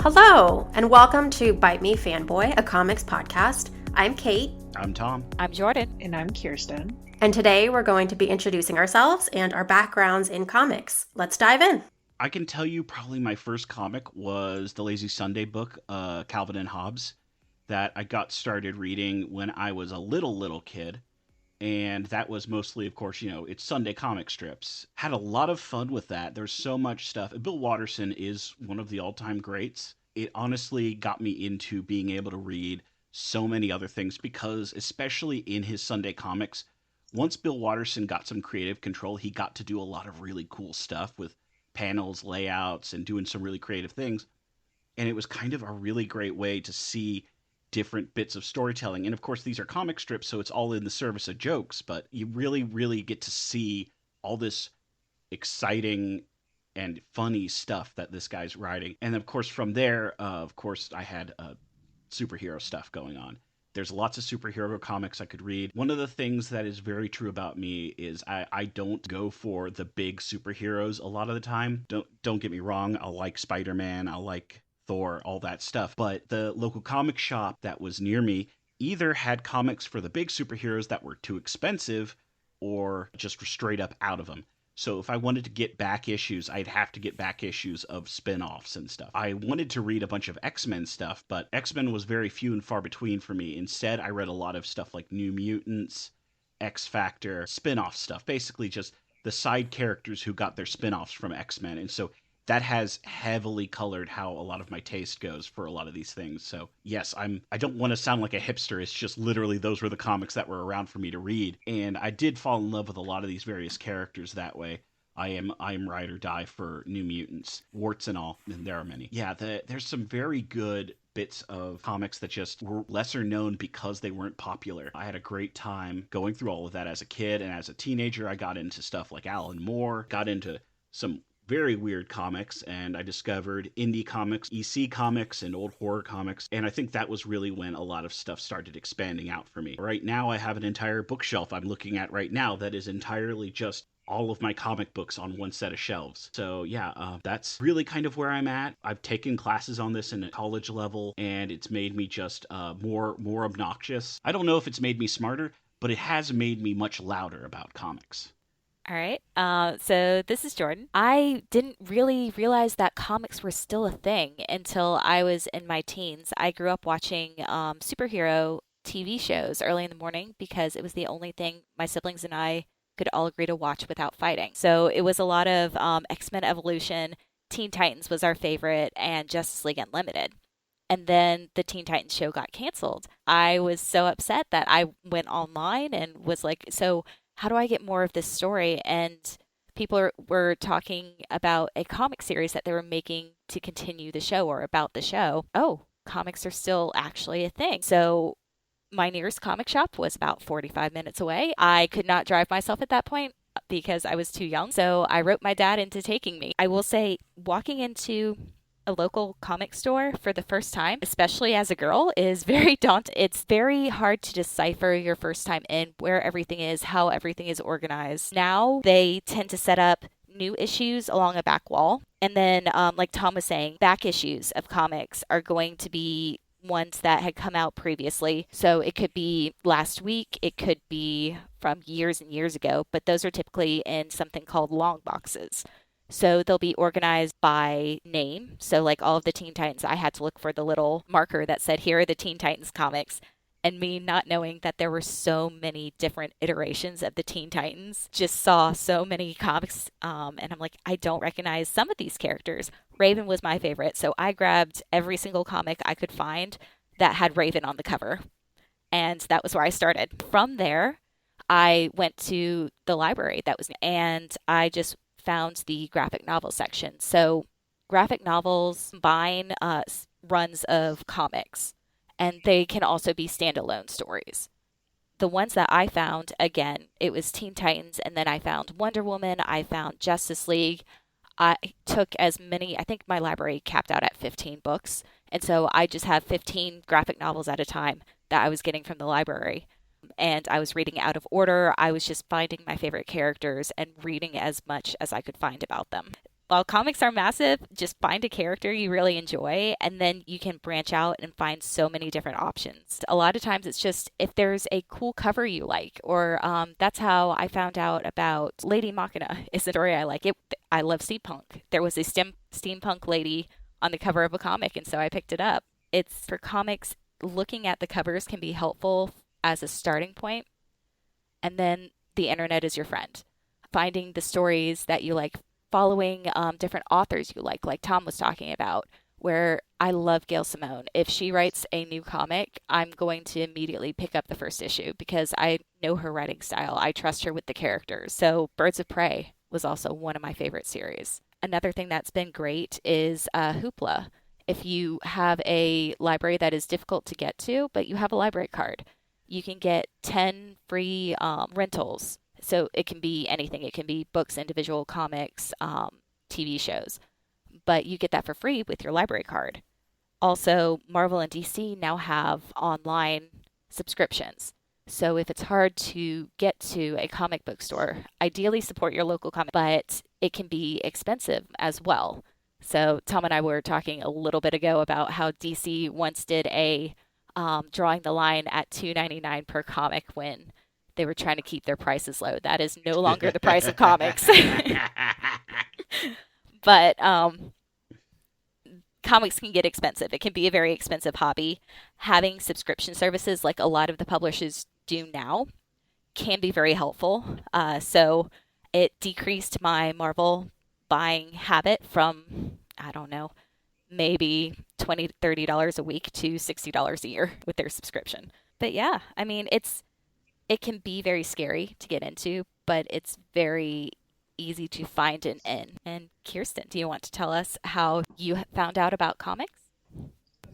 Hello, and welcome to Bite Me Fanboy, a comics podcast. I'm Kate. I'm Tom. I'm Jordan. And I'm Kirsten. And today we're going to be introducing ourselves and our backgrounds in comics. Let's dive in. I can tell you probably my first comic was the Lazy Sunday book, Calvin and Hobbes, that I got started reading when I was a little kid. And that was mostly, of course, it's Sunday comic strips. Had a lot of fun with that. There's so much stuff. Bill Watterson is one of the all-time greats. It honestly got me into being able to read so many other things because, especially in his Sunday comics, once Bill Watterson got some creative control, he got to do a lot of really cool stuff with panels, layouts, and doing some really creative things. And it was kind of a really great way to see different bits of storytelling. And of course, these are comic strips, so it's all in the service of jokes, but you really get to see all this exciting and funny stuff that this guy's writing. And of course, from there, I had superhero stuff going on. There's lots of superhero comics I could read. One of the things that is very true about me is I don't go for the big superheroes a lot of the time. Don't get me wrong, I'll like Spider-Man, I'll like Thor, all that stuff. But the local comic shop that was near me either had comics for the big superheroes that were too expensive or just straight up out of them. So if I wanted to get back issues, I'd have to get back issues of spin-offs and stuff. I wanted to read a bunch of X-Men stuff, but X-Men was very few and far between for me. Instead, I read a lot of stuff like New Mutants, X-Factor, spin-off stuff. Basically just the side characters who got their spin-offs from X-Men. And so that has heavily colored how a lot of my taste goes for a lot of these things. So yes, I don't want to sound like a hipster. It's just literally those were the comics that were around for me to read. And I did fall in love with a lot of these various characters that way. I am ride or die for New Mutants, warts and all, and there are many. Yeah, there's some very good bits of comics that just were lesser known because they weren't popular. I had a great time going through all of that as a kid, and as a teenager, I got into stuff like Alan Moore, got into some very weird comics, and I discovered indie comics, EC comics, and old horror comics, and I think that was really when a lot of stuff started expanding out for me. Right now, I have an entire bookshelf I'm looking at right now that is entirely just all of my comic books on one set of shelves. So yeah, that's really kind of where I'm at. I've taken classes on this in a college level, and it's made me just more obnoxious. I don't know if it's made me smarter, but it has made me much louder about comics. All right. So this is Jordan. I didn't really realize that comics were still a thing until I was in my teens. I grew up watching superhero TV shows early in the morning because it was the only thing my siblings and I could all agree to watch without fighting. So it was a lot of X-Men Evolution, Teen Titans was our favorite, and Justice League Unlimited. And then the Teen Titans show got canceled. I was so upset that I went online and was like, so how do I get more of this story? And people were talking about a comic series that they were making to continue the show or about the show. Oh, comics are still actually a thing. So my nearest comic shop was about 45 minutes away. I could not drive myself at that point because I was too young. So I wrote my dad into taking me. I will say walking into a local comic store for the first time, especially as a girl, is very daunting. It's very hard to decipher your first time in where everything is, how everything is organized. Now they tend to set up new issues along a back wall. And then, like Tom was saying, back issues of comics are going to be ones that had come out previously. So it could be last week, it could be from years and years ago, but those are typically in something called long boxes. So they'll be organized by name. So like all of the Teen Titans, I had to look for the little marker that said, here are the Teen Titans comics. And me not knowing that there were so many different iterations of the Teen Titans, just saw so many comics. And I'm like, I don't recognize some of these characters. Raven was my favorite. So I grabbed every single comic I could find that had Raven on the cover. And that was where I started. From there, I went to the library and I just found the graphic novel section. So graphic novels combine runs of comics, and they can also be standalone stories. The ones that I found, again, it was Teen Titans, and then I found Wonder Woman, I found Justice League. I took as many, I think my library capped out at 15 books, and so I just have 15 graphic novels at a time that I was getting from the library. And I was reading out of order. I was just finding my favorite characters and reading as much as I could find about them. While comics are massive, just find a character you really enjoy, and then you can branch out and find so many different options. A lot of times it's just if there's a cool cover you like, or that's how I found out about Lady Machina is a story I like. I love steampunk. There was a steampunk lady on the cover of a comic, and so I picked it up. It's for comics, looking at the covers can be helpful as a starting point, and then the internet is your friend. Finding the stories that you like, following different authors you like Tom was talking about, where I love Gail Simone. If she writes a new comic, I'm going to immediately pick up the first issue because I know her writing style. I trust her with the characters. So Birds of Prey was also one of my favorite series. Another thing that's been great is Hoopla. If you have a library that is difficult to get to, but you have a library card, you can get 10 free rentals. So it can be anything. It can be books, individual comics, TV shows, but you get that for free with your library card. Also, Marvel and DC now have online subscriptions. So if it's hard to get to a comic book store, ideally support your local comic, but it can be expensive as well. So Tom and I were talking a little bit ago about how DC once did a drawing the line at $2.99 per comic when they were trying to keep their prices low. That is no longer the price of comics. But comics can get expensive. It can be a very expensive hobby. Having subscription services like a lot of the publishers do now can be very helpful. So it decreased my Marvel buying habit from, I don't know, maybe $20, $30 a week to $60 a year with their subscription. But yeah, I mean, it can be very scary to get into, but it's very easy to find an in. And Kirsten, do you want to tell us how you found out about comics?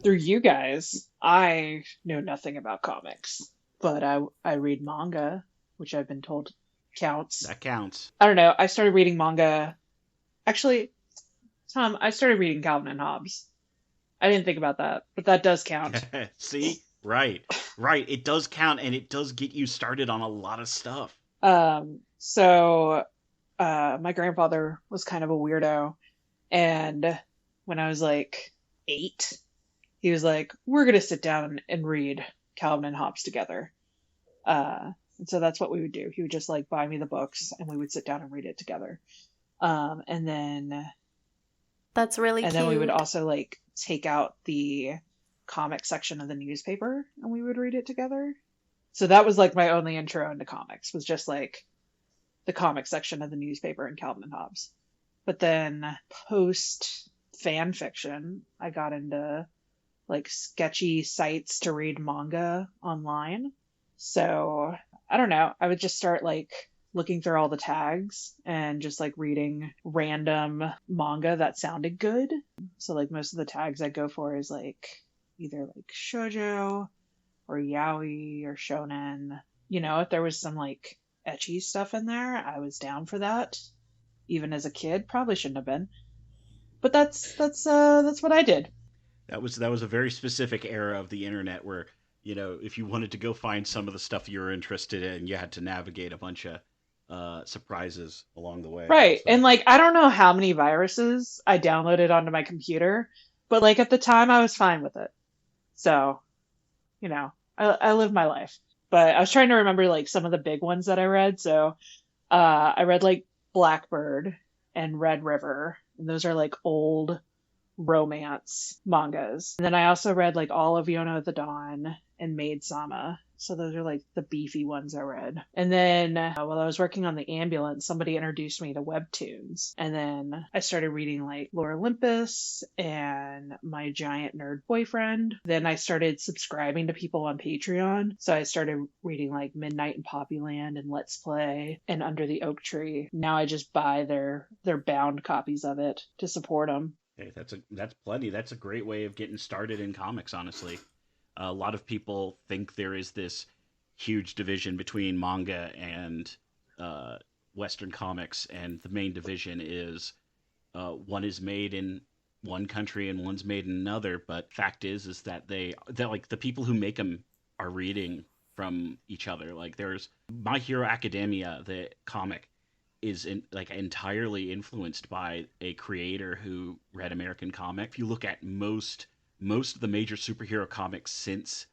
Through you guys, I know nothing about comics, but I read manga, which I've been told counts. That counts. I don't know. I started reading manga. Actually, Tom, I started reading Calvin and Hobbes. I didn't think about that, but that does count. See? Right. Right. It does count, and it does get you started on a lot of stuff. So my grandfather was kind of a weirdo, and when I was like 8, he was like, "We're gonna sit down and read Calvin and Hobbes together." And so that's what we would do. He would just like buy me the books, and we would sit down and read it together. And then That's really and then we would cute. also like take out the comic section of the newspaper, and we would read it together. So that was like my only intro into comics, was just like the comic section of the newspaper in Calvin and Hobbes. But then post fan fiction, I got into like sketchy sites to read manga online. So I don't know. I would just start like looking through all the tags and just like reading random manga that sounded good. So like most of the tags I go for is like either like shoujo or yaoi or shonen. If there was some like ecchi stuff in there, I was down for that. Even as a kid, probably shouldn't have been. But that's what I did. That was a very specific era of the internet where, if you wanted to go find some of the stuff you were interested in, you had to navigate a bunch of surprises along the way. Right. So And like I don't know how many viruses I downloaded onto my computer, but like at the time I was fine with it. So, I lived my life. But I was trying to remember like some of the big ones that I read. So, I read like Blackbird and Red River, and those are like old romance mangas. And then I also read like all of Yona of the Dawn and Maid Sama. So those are like the beefy ones I read. And then while I was working on the ambulance, somebody introduced me to webtoons. And then I started reading like Lore Olympus and My Giant Nerd Boyfriend. Then I started subscribing to people on Patreon. So I started reading like Midnight in Poppyland and Let's Play and Under the Oak Tree. Now I just buy their bound copies of it to support them. hey, that's plenty. That's a great way of getting started in comics, honestly. A lot of people think there is this huge division between manga and Western comics, and the main division is one is made in one country and one's made in another. But fact is that that like the people who make them are reading from each other. Like there's My Hero Academia, the comic. like entirely influenced by a creator who read American comic. If you look at most of the major superhero comics since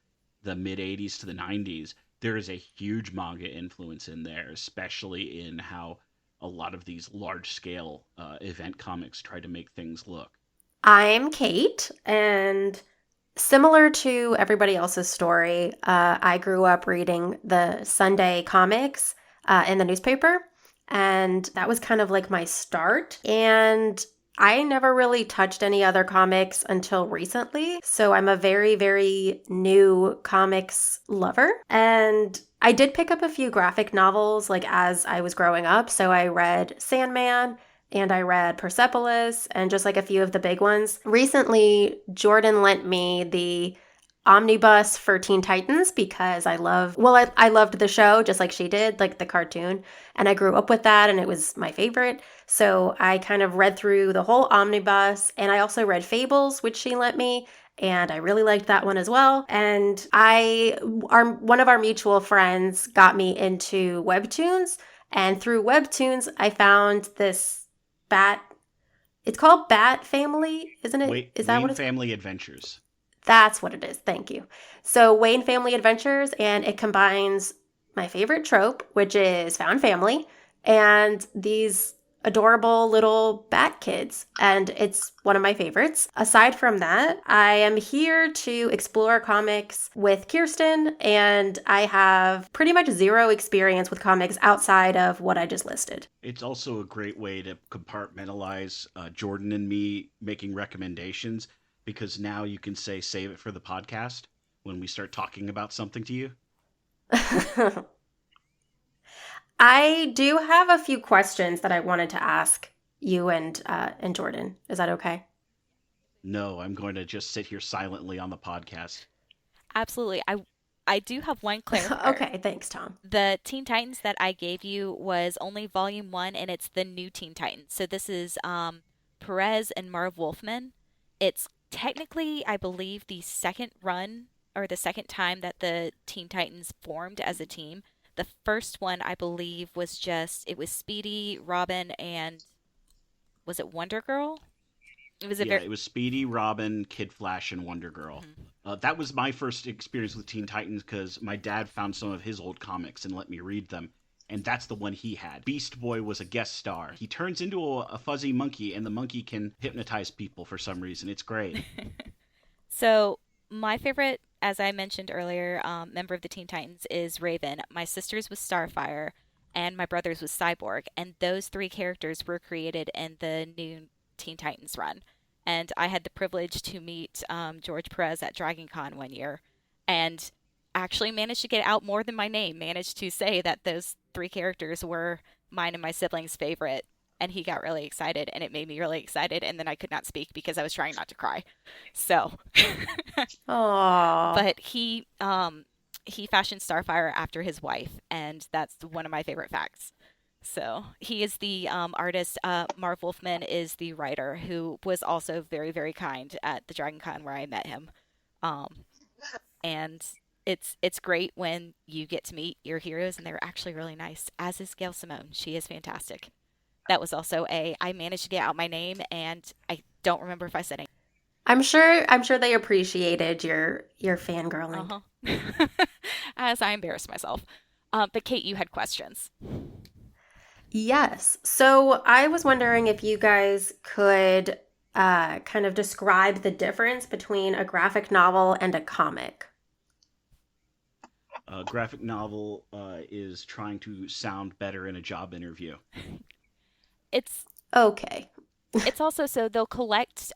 the mid 80s to the 90s, there is a huge manga influence in there, especially in how a lot of these large scale event comics try to make things look. I'm Kate, and similar to everybody else's story, I grew up reading the Sunday comics in the newspaper, and that was kind of like my start. And I never really touched any other comics until recently. So I'm a very, very new comics lover. And I did pick up a few graphic novels like as I was growing up. So I read Sandman and I read Persepolis and just like a few of the big ones. Recently, Jordan lent me the omnibus for Teen Titans because I loved the show just like she did, like the cartoon, and I grew up with that and it was my favorite. So I kind of read through the whole omnibus, and I also read Fables, which she lent me, and I really liked that one as well. And one of our mutual friends got me into webtoons, and through webtoons I found this Bat. It's called Bat Family, isn't it? Wait, Is that what Wayne it's? Family Adventures. That's what it is. Thank you. So Wayne Family Adventures, and it combines my favorite trope, which is found family, and these adorable little bat kids. And it's one of my favorites. Aside from that, I am here to explore comics with Kirsten, and I have pretty much zero experience with comics outside of what I just listed. It's also a great way to compartmentalize Jordan and me making recommendations, because now you can say save it for the podcast when we start talking about something to you. I do have a few questions that I wanted to ask you and Jordan. Is that okay? No, I'm going to just sit here silently on the podcast. Absolutely. I do have one clarifier. Okay, thanks, Tom. The Teen Titans that I gave you was only volume 1, and it's the new Teen Titans. So this is Perez and Marv Wolfman. It's technically, I believe, the second run or the second time that the Teen Titans formed as a team. The first one, I believe, it was Speedy, Robin, and was it Wonder Girl? It was a Yeah, very. it was Speedy, Robin, Kid Flash, and Wonder Girl. Mhm. That was my first experience with Teen Titans because my dad found some of his old comics and let me read them. And that's the one he had. Beast Boy was a guest star. He turns into a fuzzy monkey, and the monkey can hypnotize people for some reason. It's great. So my favorite, as I mentioned earlier, member of the Teen Titans is Raven. My sister's was Starfire, and my brother's was Cyborg. And those three characters were created in the new Teen Titans run. And I had the privilege to meet George Perez at Dragon Con one year, and actually managed to get out more than my name. Managed to say that those three characters were mine and my siblings' favorite. And he got really excited, and it made me really excited. And then I could not speak because I was trying not to cry. So, Aww. but he fashioned Starfire after his wife, and that's one of my favorite facts. So he is the artist. Marv Wolfman is the writer, who was also very, very kind at the Dragon Con where I met him. Um, and it's great when you get to meet your heroes, and they're actually really nice. As is Gail Simone, she is fantastic. That was also I managed to get out my name, and I don't remember if I said anything. I'm sure they appreciated your fangirling. Uh-huh. As I embarrassed myself. But Kate, you had questions. Yes. So I was wondering if you guys could kind of describe the difference between a graphic novel and a comic. A graphic novel is trying to sound better in a job interview. It's Okay. it's also so they'll collect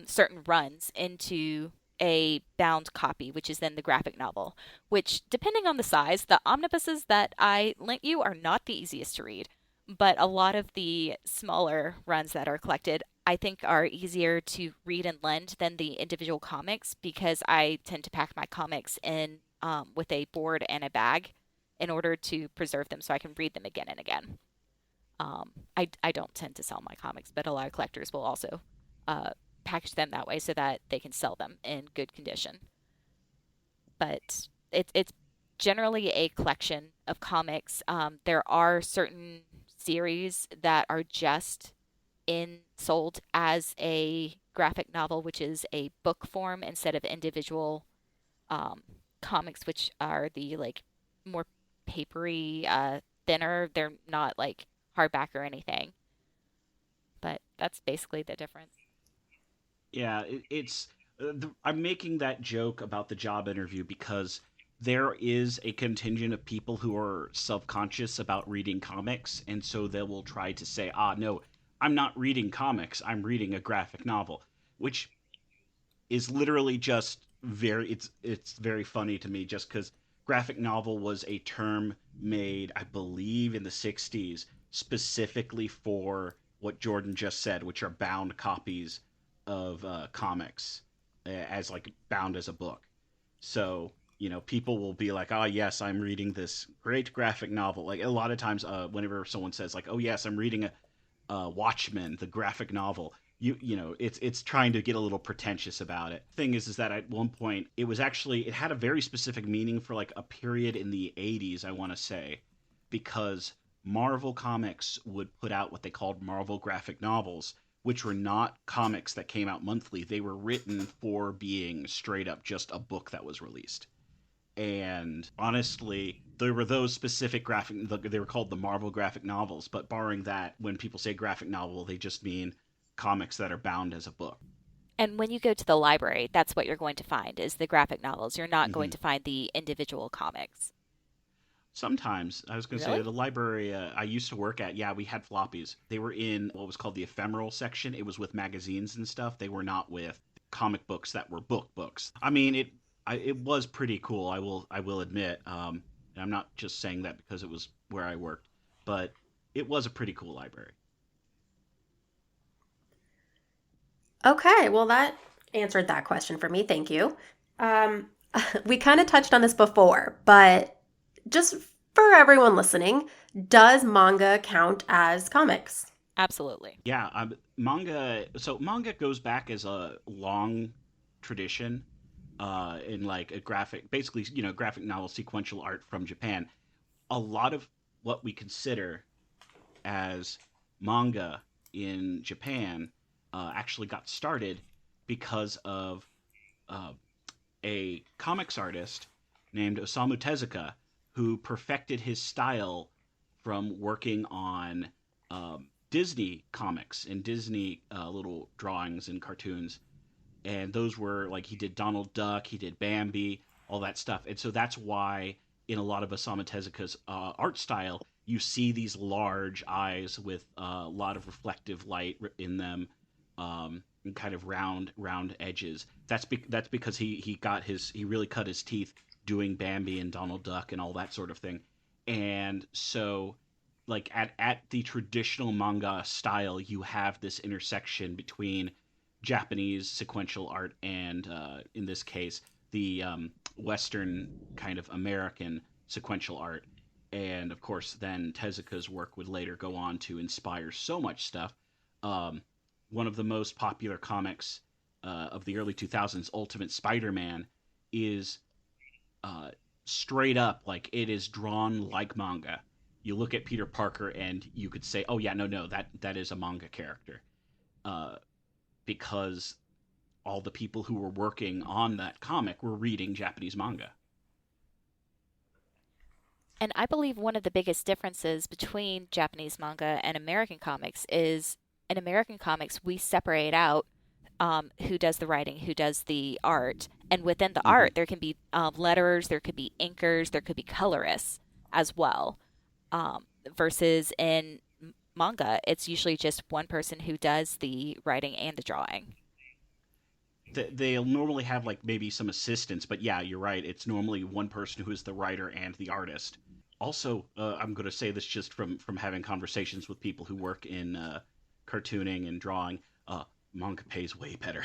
certain runs into a bound copy, which is then the graphic novel, which, depending on the size, the omnibuses that I lent you are not the easiest to read. But a lot of the smaller runs that are collected, I think, are easier to read and lend than the individual comics because I tend to pack my comics in with a board and a bag in order to preserve them so I can read them again and again. I don't tend to sell my comics, but a lot of collectors will also uh, package them that way so that they can sell them in good condition. But it's generally a collection of comics. There are certain series that are just in sold as a graphic novel, which is a book form instead of individual um, comics, which are the like more papery, thinner. They're not like hardback or anything, but that's basically the difference. Yeah, it's. I'm making that joke about the job interview because there is a contingent of people who are self-conscious about reading comics, and so they will try to say, "Ah, no, I'm not reading comics. I'm reading a graphic novel," which is literally just very. It's very funny to me just because graphic novel was a term made, I believe, in the '60s specifically for what Jordan just said, which are bound copies of comics as like bound as a book. So people will be like, "Oh yes, I'm reading this great graphic novel." Like a lot of times, whenever someone says like, "Oh yes, I'm reading a Watchmen, the graphic novel," it's trying to get a little pretentious about it. Thing is that at one point it had a very specific meaning for like a period in the '80s, I want to say, because Marvel Comics would put out what they called Marvel graphic novels, which were not comics that came out monthly. They were written for being straight up just a book that was released. And honestly, there were those specific graphic, they were called the Marvel graphic novels, but barring that, when people say graphic novel, they just mean comics that are bound as a book. And when you go to the library, that's what you're going to find is the graphic novels. You're not going Hmm. to find the individual comics. Sometimes, I was going to say, Really? the library I used to work at, yeah, we had floppies. They were in what was called the ephemeral section. It was with magazines and stuff. They were not with comic books that were books. I mean, it was pretty cool. I will admit. And I'm not just saying that because it was where I worked, but it was a pretty cool library. Okay, well, that answered that question for me. Thank you. Um, we kind of touched on this before, but just for everyone listening, does manga count as comics? Absolutely. Yeah, manga. So manga goes back as a long tradition in like a graphic, basically, graphic novel sequential art from Japan. A lot of what we consider as manga in Japan actually got started because of uh, a comics artist named Osamu Tezuka who perfected his style from working on Disney comics and Disney little drawings and cartoons. And those were like he did Donald Duck, he did Bambi, all that stuff. And so that's why in a lot of Osamu Tezuka's art style, you see these large eyes with a lot of reflective light in them, and kind of round edges. That's because he really cut his teeth doing Bambi and Donald Duck and all that sort of thing. And so like at the traditional manga style, you have this intersection between Japanese sequential art and, in this case, the Western kind of American sequential art. And of course, then Tezuka's work would later go on to inspire so much stuff. Um, One of the most popular comics of the early 2000s, Ultimate Spider Man, is uh, straight up like it is drawn like manga. You look at Peter Parker and you could say, "Oh yeah, no, that is a manga character," uh, because all the people who were working on that comic were reading Japanese manga. And I believe one of the biggest differences between Japanese manga and American comics is in American comics, we separate out who does the writing, who does the art. And within the Hmm. art, there can be letterers, there could be inkers, there could be colorists as well. Versus in manga, it's usually just one person who does the writing and the drawing. They'll normally have like maybe some assistants, but yeah, you're right. It's normally one person who is the writer and the artist. Also, I'm going to say this just from having conversations with people who work in cartooning and drawing. Uh, Manga pays way better.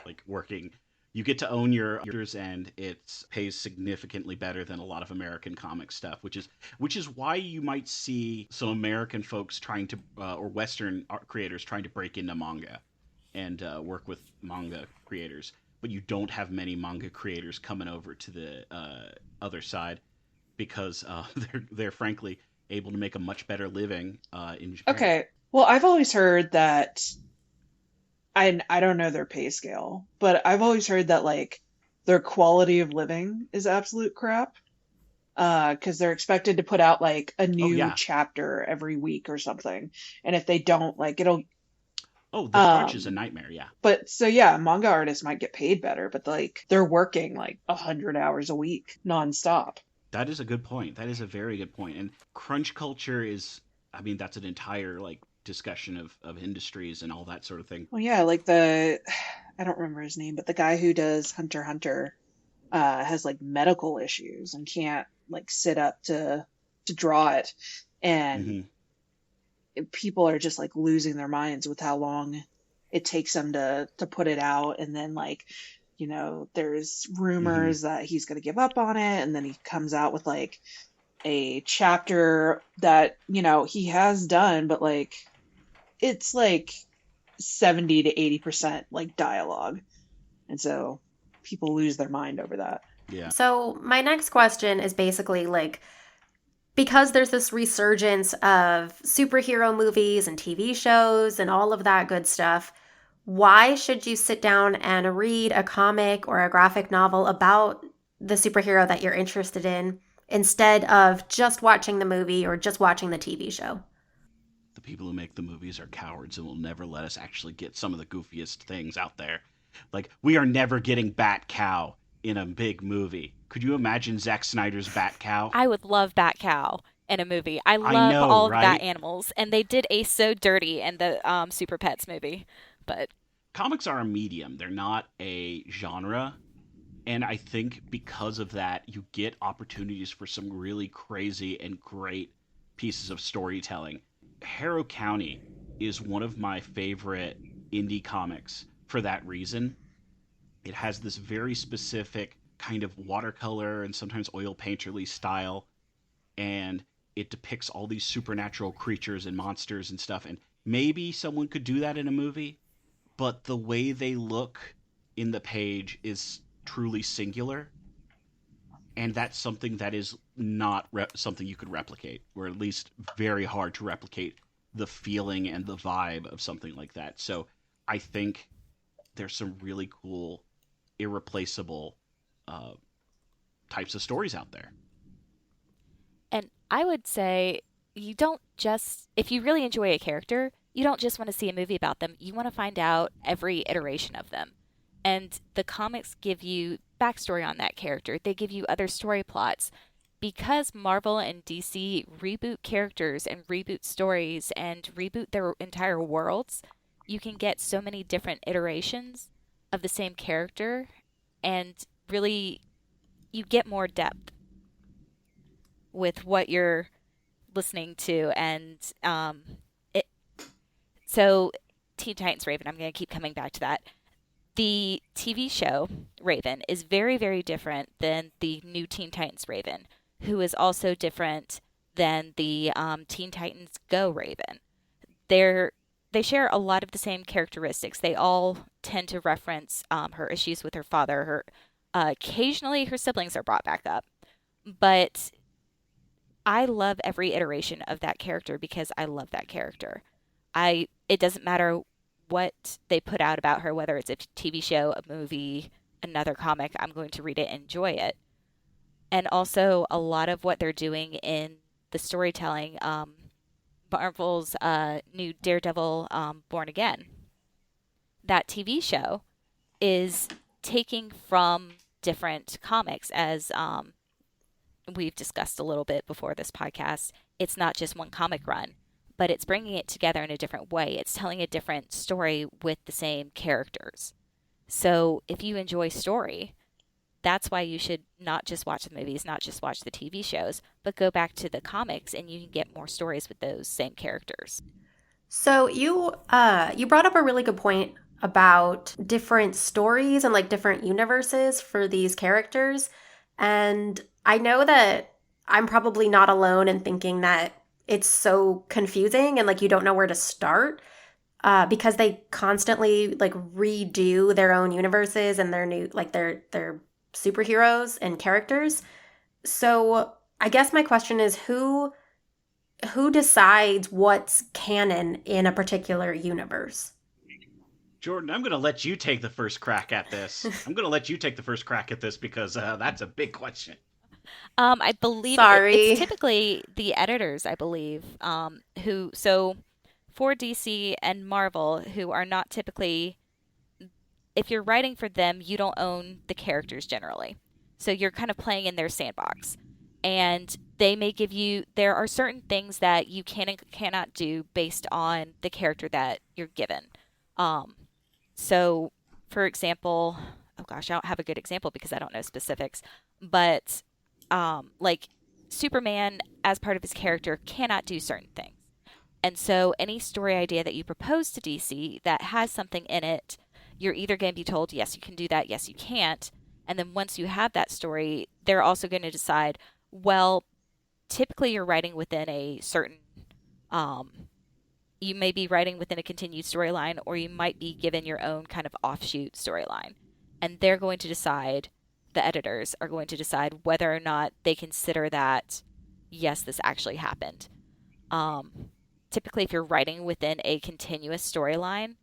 Like working, you get to own your characters, and it pays significantly better than a lot of American comic stuff. Which is why you might see some American folks trying to or Western art creators trying to break into manga and work with manga creators, but you don't have many manga creators coming over to the other side because they're frankly able to make a much better living in Japan. Okay. Well, I've always heard that I don't know their pay scale, but I've always heard that like their quality of living is absolute crap. Because they're expected to put out like a Oh new yeah. chapter every week or something. And if they don't, like it'll Oh, the crunch is a um nightmare. Yeah. but so yeah, manga artists might get paid better, but like they're working like 100 hours a week nonstop. That is a good point. That is a very good point. And crunch culture is, I mean, that's an entire like discussion of industries and all that sort of thing. Well, yeah, like the I don't remember his name, but the guy who does Hunter x Hunter has like medical issues and can't like sit up to draw it, and Hmm. people are just like losing their minds with how long it takes them to put it out, and then like there's Hmm. rumors that he's going to give up on it, and then he comes out with like a chapter that he has done, but like it's like 70 to 80% like dialogue, and so people lose their mind over that. Yeah. So, my next question is basically like, because there's this resurgence of superhero movies and TV shows and all of that good stuff, why should you sit down and read a comic or a graphic novel about the superhero that you're interested in instead of just watching the movie or just watching the TV show? The people who make the movies are cowards and will never let us actually get some of the goofiest things out there. Like, we are never getting Bat Cow in a big movie. Could you imagine Zack Snyder's Bat Cow? I would love Bat Cow in a movie. I I love know, all of Bat right? animals, and they did Ace so dirty in the Super Pets movie. But Comics are a medium, they're not a genre. And I think because of that, you get opportunities for some really crazy and great pieces of storytelling. Harrow County is one of my favorite indie comics for that reason. It has this very specific kind of watercolor and sometimes oil painterly style, and it depicts all these supernatural creatures and monsters and stuff. And maybe someone could do that in a movie, but the way they look in the page is truly singular, and that's something that is not something you could replicate, or at least very hard to replicate the feeling and the vibe of something like that. So I think there's some really cool, irreplaceable uh, types of stories out there. and I would say you don't just if you really enjoy a character, you don't just want to see a movie about them. You want to find out every iteration of them. And the comics give you backstory on that character. They give you other story plots. Because Marvel and DC reboot characters and reboot stories and reboot their entire worlds, you can get so many different iterations of the same character, and really you get more depth with what you're listening to. And it so Teen Titans Raven, I'm going to keep coming back to that. The TV show Raven is very, very different than the new Teen Titans Raven, who is also different than the Teen Titans Go Raven. They're they share a lot of the same characteristics. They all tend to reference her issues with her father. Her occasionally her siblings are brought back up, but I love every iteration of that character because I love that character. I It doesn't matter what they put out about her, whether it's a TV show, a movie, another comic, I'm going to read it and enjoy it. And also a lot of what they're doing in the storytelling, Marvel's new Daredevil, Born Again, that TV show is taking from different comics, as we've discussed a little bit before this podcast. It's not just one comic run, but it's bringing it together in a different way. It's telling a different story with the same characters. So if you enjoy story, that's why you should not just watch the movies, not just watch the TV shows, but go back to the comics and you can get more stories with those same characters. So you brought up a really good point about different stories and like different universes for these characters. And I know that I'm probably not alone in thinking that it's so confusing and like you don't know where to start, because they constantly like redo their own universes and their new like their superheroes and characters. So I guess my question is, who who decides what's canon in a particular universe? Jordan, I'm going to let you take the first crack at this. I'm going to let you take the first crack at this because that's a big question. I believe it's Sorry. typically the editors, I believe, who, so for DC and Marvel, who are not typically, if you're writing for them, you don't own the characters generally. So you're kind of playing in their sandbox. And they may give you, there are certain things that you can and cannot do based on the character that you're given. Um, so, for example, oh gosh, I don't have a good example because I don't know specifics, but like Superman, as part of his character, cannot do certain things. And so, any story idea that you propose to DC that has something in it, you're either going to be told, yes, you can do that, yes, you can't. And then once you have that story, they're also going to decide, well, typically you're writing within a certain um, you may be writing within a continued storyline, or you might be given your own kind of offshoot storyline. And they're going to decide, the editors are going to decide whether or not they consider that, yes, this actually happened. Um, Typically, if you're writing within a continuous storyline,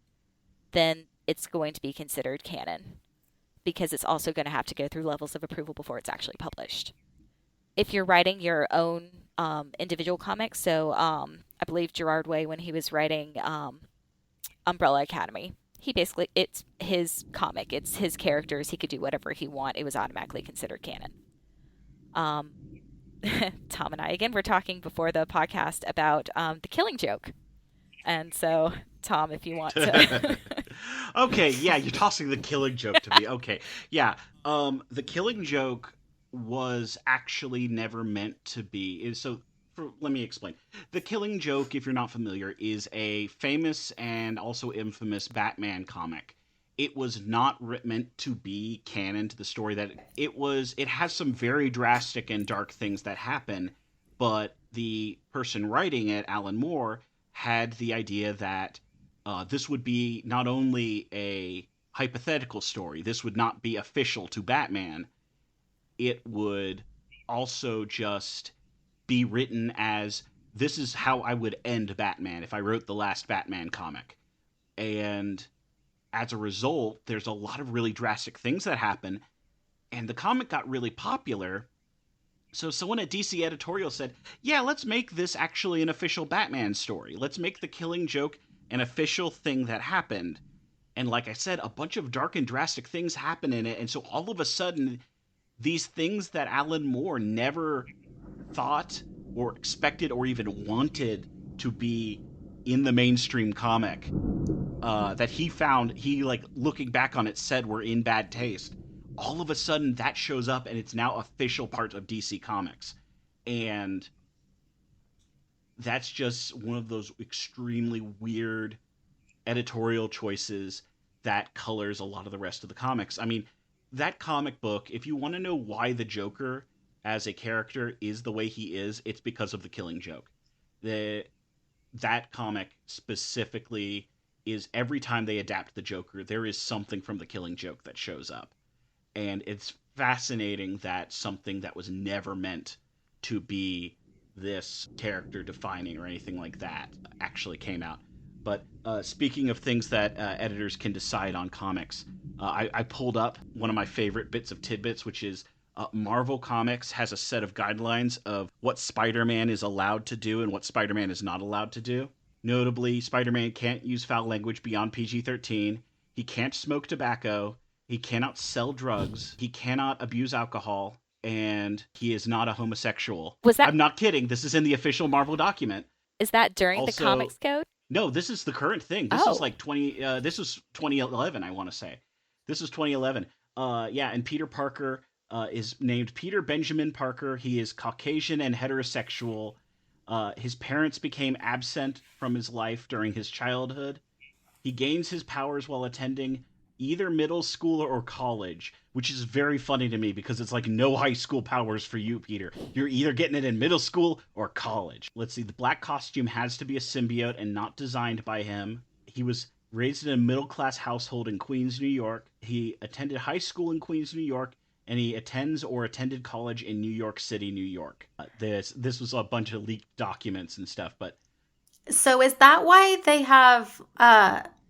then it's going to be considered canon because it's also going to have to go through levels of approval before it's actually published. If you're writing your own individual comics, so I believe Gerard Way, when he was writing Umbrella Academy, he basically, it's his comic, it's his characters, he could do whatever he want. It was automatically considered canon. Um, Tom and I, again, were talking before the podcast about the Killing Joke, and so Tom, if you want to. Okay, yeah, you're tossing the Killing Joke to me. Okay, yeah, the Killing Joke was actually never meant to be. Let me explain. The Killing Joke, if you're not familiar, is a famous and also infamous Batman comic. It was not meant to be canon to the story that it was. It has some very drastic and dark things that happen, but the person writing it, Alan Moore, had the idea that this would be not only a hypothetical story, this would not be official to Batman, it would also just be written as this is how I would end Batman if I wrote the last Batman comic. And as a result, there's a lot of really drastic things that happen, and the comic got really popular. So someone at DC editorial said, "Yeah, let's make this actually an official Batman story. Let's make the Killing Joke an official thing that happened." And like I said, a bunch of dark and drastic things happen in it, and so all of a sudden, these things that Alan Moore never thought or expected or even wanted to be in the mainstream comic, that he found, he like looking back on it said were in bad taste, all of a sudden that shows up and it's now official part of DC Comics. And that's just one of those extremely weird editorial choices that colors a lot of the rest of the comics. I mean, that comic book, if you want to know why the Joker as a character is the way he is, it's because of the Killing Joke. The That comic specifically is every time they adapt the Joker, there is something from the Killing Joke that shows up. And it's fascinating that something that was never meant to be this character defining or anything like that actually came out. But speaking of things that editors can decide on comics, I pulled up one of my favorite bits of tidbits, which is Marvel Comics has a set of guidelines of what Spider-Man is allowed to do and what Spider-Man is not allowed to do. Notably, Spider-Man can't use foul language beyond PG-13. He can't smoke tobacco. He cannot sell drugs. He cannot abuse alcohol. And he is not a homosexual. Was that, I'm not kidding. This is in the official Marvel document. is that during the Also, comics code? no, this is the current thing. This is Oh, like 20. This is 2011. I want to say, this is 2011. Yeah, and Peter Parker is named Peter Benjamin Parker. He is Caucasian and heterosexual. His parents became absent from his life during his childhood. He gains his powers while attending either middle school or college, which is very funny to me because it's like no high school powers for you, Peter. You're either getting it in middle school or college. Let's see, the black costume has to be a symbiote and not designed by him. He was raised in a middle class household in Queens, New York. He attended high school in Queens, New York, and he attends or attended college in New York City, New York. This was a bunch of leaked documents and stuff, but So is that why they have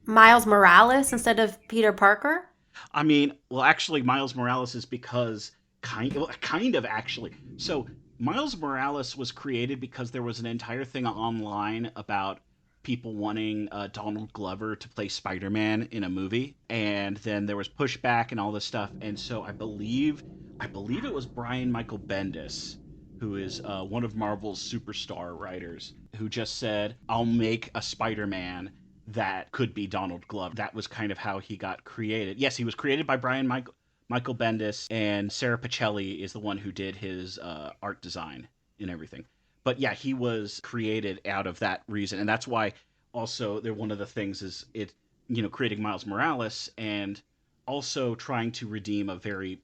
Miles Morales instead of Peter Parker? I mean, well, actually, Miles Morales is because kind of actually. So Miles Morales was created because there was an entire thing online about people wanting Donald Glover to play Spider-Man in a movie, and then there was pushback and all this stuff, and so I believe it was Brian Michael Bendis, who is one of Marvel's superstar writers, who just said, "I'll make a Spider-Man that could be Donald Glover." That was kind of how he got created. Yes, he was created by Michael Bendis, and Sarah Pichelli is the one who did his art design and everything. But yeah, he was created out of that reason, and that's why also they're one of the things is it creating Miles Morales and also trying to redeem a very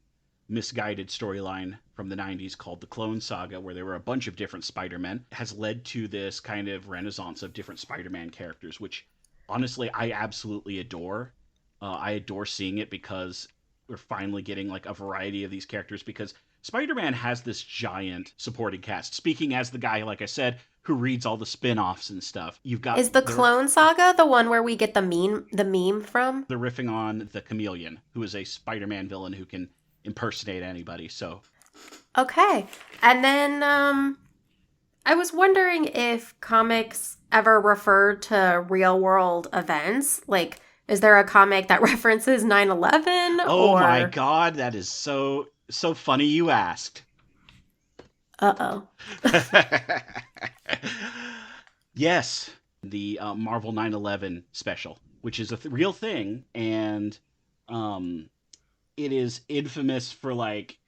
misguided storyline from the 90s called the Clone Saga, where there were a bunch of different Spider-Men, has led to this kind of renaissance of different Spider-Man characters, which honestly I absolutely adore. I adore seeing it because we're finally getting like a variety of these characters because Spider-Man has this giant supporting cast. Speaking as the guy, like I said, who reads all the spin-offs and stuff, you've got Is the Clone Saga the one where we get the meme from? they're riffing on the Chameleon, who is a Spider-Man villain who can impersonate anybody. So Okay. And then I was wondering if comics ever refer to real world events. Like, is there a comic that references 9/11 oh my or god, that is so funny you asked. uh-oh. Yes, the Marvel 9/11 special, which is a real thing, and um, it is infamous for like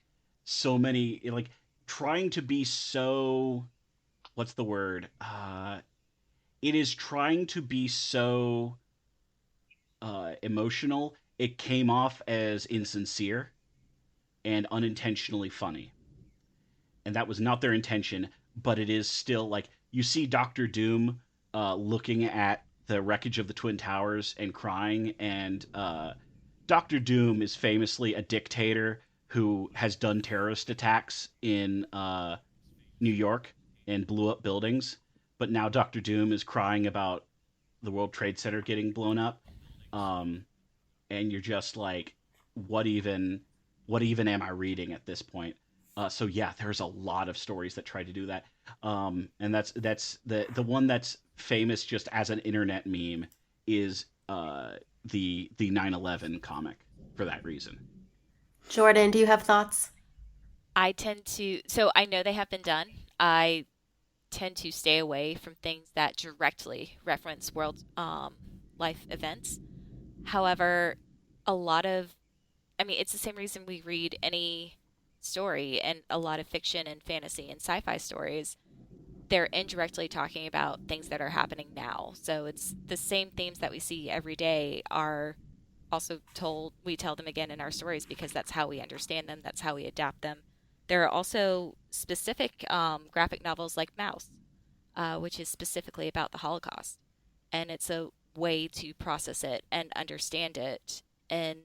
so many like trying to be so what's the word? It is trying to be so emotional. It came off as insincere and unintentionally funny, and that was not their intention. But it is still like you see Doctor Doom looking at the wreckage of the Twin Towers and crying, and Doctor Doom is famously a dictator who has done terrorist attacks in New York and blew up buildings. But now Doctor Doom is crying about the World Trade Center getting blown up. Um, and you're just like, what even, what even am I reading at this point? So yeah, there's a lot of stories that try to do that, and that's the one that's famous just as an internet meme is the 9/11 comic for that reason. Jordan, do you have thoughts? I tend to, so I know they have been done. I tend to stay away from things that directly reference world life events. However, a lot of, I mean, it's the same reason we read any story and a lot of fiction and fantasy and sci-fi stories. They're indirectly talking about things that are happening now. So it's the same themes that we see every day are also told, we tell them again in our stories because that's how we understand them, that's how we adapt them. There are also specific graphic novels like Mouse, which is specifically about the Holocaust. And it's a way to process it and understand it in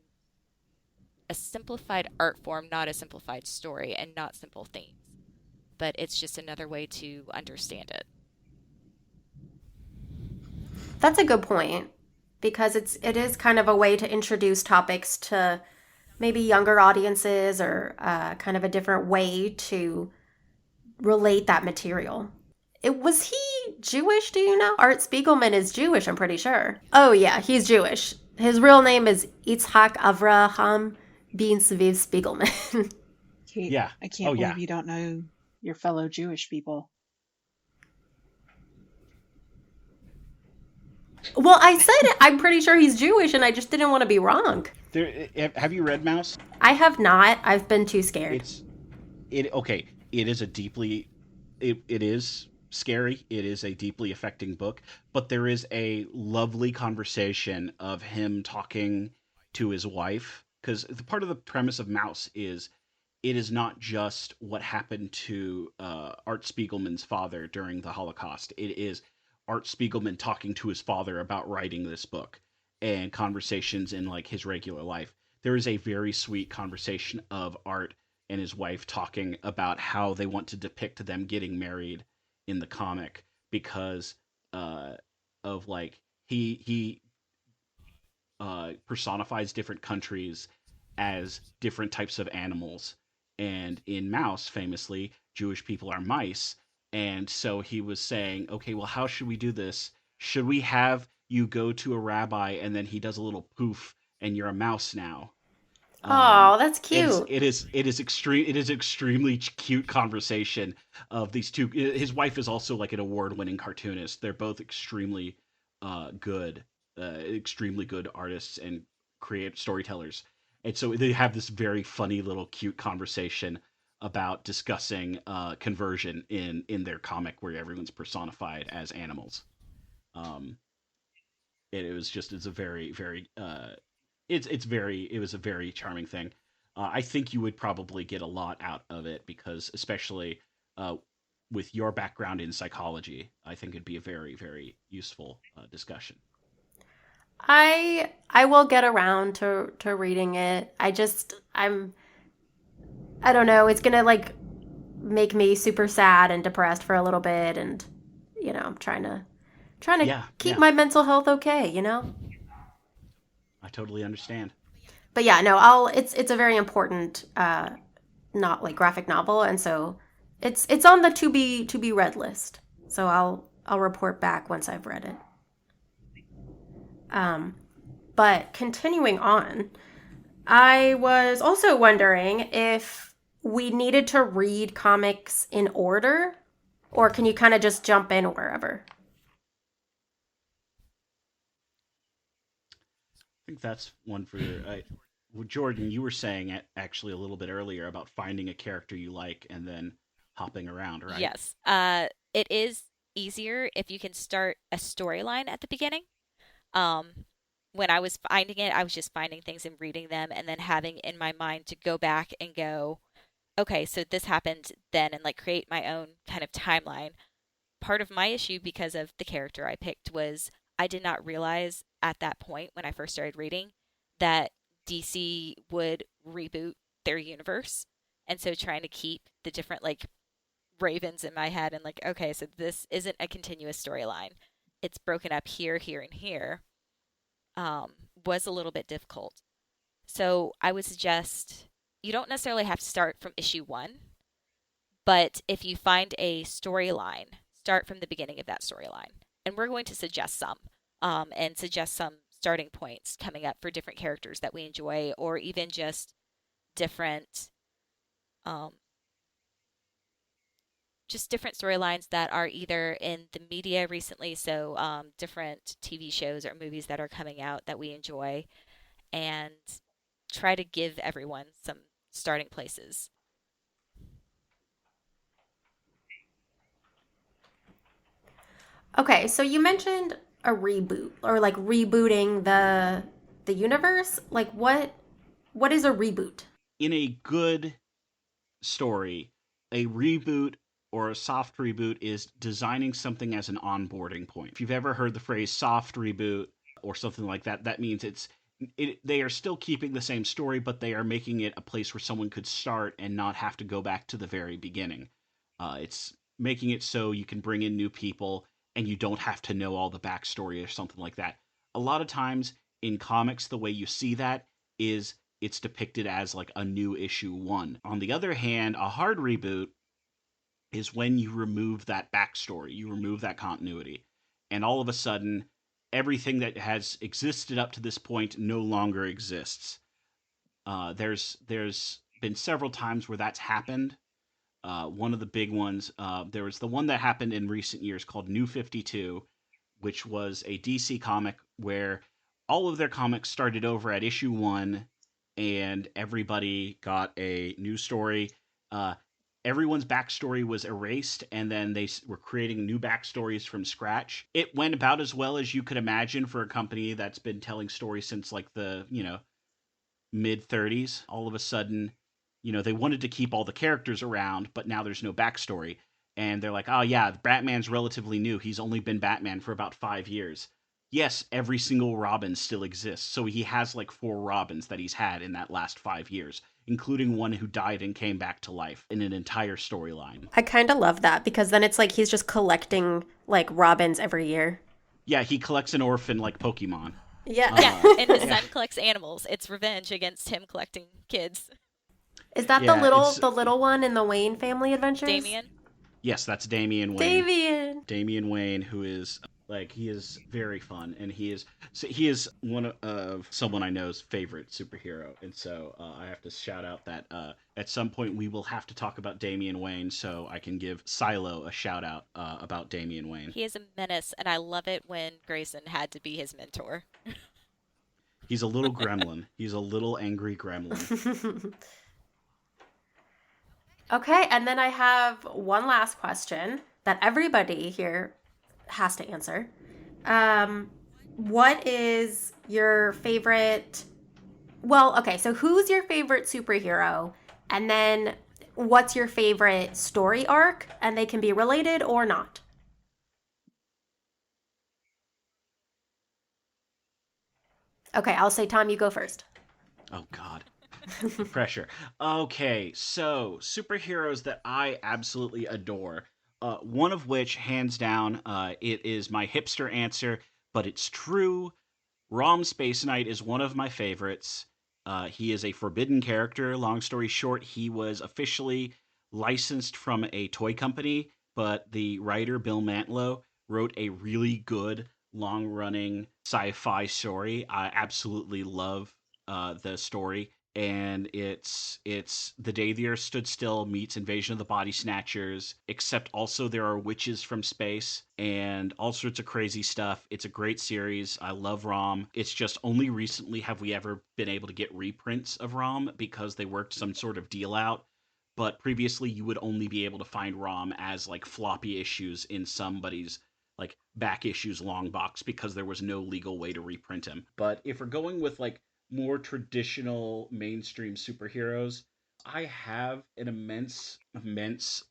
a simplified art form, not a simplified story, and not simple themes. But it's just another way to understand it. That's a good point because it is kind of a way to introduce topics to maybe younger audiences or kind of a different way to relate that material. It was he Jewish? Do you know? Art Spiegelman is Jewish. I'm pretty sure. Oh yeah, he's Jewish. His real name is Yitzhak Avraham Ben Zviv Spiegelman. Kate, Yeah. I Oh can't yeah. believe you don't know your fellow Jewish people. Well, I said it. I'm pretty sure he's Jewish, and I just didn't want to be wrong. Have you read Mouse? I have not. I've been too scared. It's it okay. It is a deeply it is scary. It is a deeply affecting book, but there is a lovely conversation of him talking to his wife because the part of the premise of Mouse is it is not just what happened to Art Spiegelman's father during the Holocaust. It is Art Spiegelman talking to his father about writing this book and conversations in like his regular life. there is a very sweet conversation of Art and his wife talking about how they want to depict them getting married in the comic because uh, of like he personifies different countries as different types of animals. And in Mouse, famously, Jewish people are mice. And so he was saying, okay, well, how should we do this? Should we have you go to a rabbi and then he does a little poof and you're a mouse now? Um, Oh, that's and cute. it is extremely cute conversation of these two. His wife is also like an award winning cartoonist. They're both good, extremely good artists and create storytellers. And so they have this very funny little cute conversation about discussing conversion in their comic where everyone's personified as animals. Um, it was just it's a very it's very it was a very charming thing. I think you would probably get a lot out of it because especially uh, with your background in psychology, I think it'd be a very useful discussion. I will get around to reading it. I don't know, it's gonna like make me super sad and depressed for a little bit, and I'm trying to Yeah, keep yeah, my mental health okay. I totally understand. But yeah, no, it's a very important not like graphic novel, and so it's on the to be read list. So I'll report back once I've read it. Um, but continuing on, I was also wondering if we needed to read comics in order, or can you kind of just jump in wherever? I think that's one for well, Jordan. You were saying it actually a little bit earlier about finding a character you like and then hopping around, right? Yes. It is easier if you can start a storyline at the beginning. Um, when I was finding it, I was just finding things and reading them and then having in my mind to go back and go, okay, so this happened then and like create my own kind of timeline. Part of my issue because of the character I picked was I did not realize at that point when I first started reading that DC would reboot their universe. And so trying to keep the different like ravens in my head and like, okay, so this isn't a continuous storyline. It's broken up here, here, and here. Was a little bit difficult. So I would suggest you don't necessarily have to start from issue one, but if you find a storyline, start from the beginning of that storyline. And we're going to suggest some and suggest some starting points coming up for different characters that we enjoy, or even different, um, just different storylines that are either in the media recently, so different TV shows or movies that are coming out that we enjoy, and try to give everyone some starting places. Okay, so you mentioned a reboot or like rebooting the universe. Like what is a reboot? In a good story, a reboot or a soft reboot is designing something as an onboarding point. If you've ever heard the phrase soft reboot or something like that, that means they are still keeping the same story, but they are making it a place where someone could start and not have to go back to the very beginning. It's making it so you can bring in new people and you don't have to know all the backstory or something like that. A lot of times in comics, the way you see that is it's depicted as like a new issue one. On the other hand, a hard reboot is when you remove that backstory, you remove that continuity, and all of a sudden, everything that has existed up to this point no longer exists. There's been several times where that's happened. One of the big ones, there was the one that happened in recent years called New 52, which was a DC comic where all of their comics started over at issue one, and everybody got a new story. Uh, Everyone's backstory was erased, and then they were creating new backstories from scratch. It went about as well as you could imagine for a company that's been telling stories since like the mid 30s. All of a sudden, they wanted to keep all the characters around, but now there's no backstory. And they're like, oh, yeah, Batman's relatively new. He's only been Batman for about 5 years. Yes, every single Robin still exists. So he has like four Robins that he's had in that last 5 years, including one who died and came back to life in an entire storyline. I kind of love that because then it's like he's just collecting like robins every year. Yeah, he collects an orphan like Pokemon. Yeah. Yeah, and his Yeah, son collects animals. It's revenge against him collecting kids. Is that yeah, it's the little one in the Wayne family adventures? Damien. yes, that's Damian Wayne. Davian. Damian Wayne, who is like he is very fun, and he is one of someone I know's favorite superhero, and so I have to shout out that at some point we will have to talk about Damian Wayne, so I can give Silo a shout out about Damian Wayne. He is a menace, and I love it when Grayson had to be his mentor. He's a little gremlin. He's a little angry gremlin. Okay, and then I have one last question that everybody here has to answer. Um, what is your favorite? Well, okay, so who's your favorite superhero? And then what's your favorite story arc? And they can be related or not. Okay, I'll say, Tom, you go first. Oh God. The pressure. Okay, so superheroes that I absolutely adore. One of which, hands down, it is my hipster answer, but it's true. Rom Space Knight is one of my favorites. He is a forbidden character. Long story short, he was officially licensed from a toy company, but the writer Bill Mantlo wrote a really good, long running sci fi story. I absolutely love the story. And it's the day the Earth stood still meets Invasion of the Body Snatchers. Except also there are witches from space and all sorts of crazy stuff. It's a great series. I love Rom. It's just only recently have we ever been able to get reprints of Rom because they worked some sort of deal out. But previously, you would only be able to find Rom as like floppy issues in somebody's like back issues long box because there was no legal way to reprint him. But if we're going with like more traditional mainstream superheroes, I have an immense